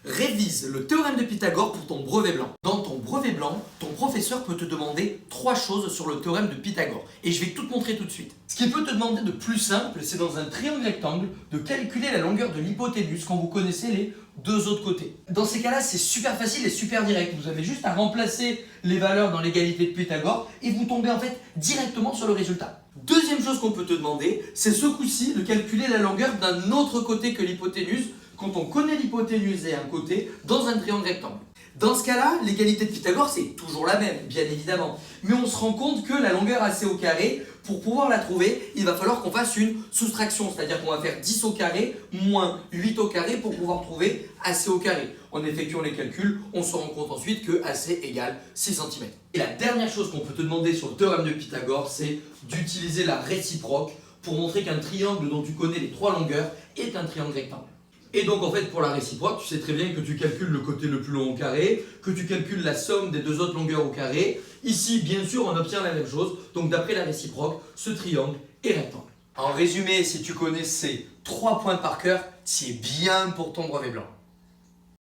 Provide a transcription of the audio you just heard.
Révise le théorème de Pythagore pour ton brevet blanc. Dans ton brevet blanc, ton professeur peut te demander 3 choses sur le théorème de Pythagore. Et je vais tout te montrer tout de suite. Ce qu'il peut te demander de plus simple, c'est dans un triangle rectangle de calculer la longueur de l'hypoténuse quand vous connaissez les 2 autres côtés. Dans ces cas-là, c'est super facile et super direct. Vous avez juste à remplacer les valeurs dans l'égalité de Pythagore et vous tombez en fait directement sur le résultat. Deuxième chose qu'on peut te demander, c'est ce coup-ci de calculer la longueur d'un autre côté que l'hypoténuse quand on connaît l'hypoténuse et un côté dans un triangle rectangle. Dans ce cas-là, l'égalité de Pythagore, c'est toujours la même, bien évidemment. Mais on se rend compte que la longueur AC au carré, pour pouvoir la trouver, il va falloir qu'on fasse une soustraction. C'est-à-dire qu'on va faire 10 au carré moins 8 au carré pour pouvoir trouver AC au carré. En effectuant les calculs, on se rend compte ensuite que AC égale 6 cm. Et la dernière chose qu'on peut te demander sur le théorème de Pythagore, c'est d'utiliser la réciproque pour montrer qu'un triangle dont tu connais les 3 longueurs est un triangle rectangle. Et donc en fait pour la réciproque, tu sais très bien que tu calcules le côté le plus long au carré, que tu calcules la somme des 2 autres longueurs au carré. Ici, bien sûr, on obtient la même chose. Donc d'après la réciproque, ce triangle est rectangle. En résumé, si tu connais ces 3 points par cœur, tu es bien pour ton brevet blanc.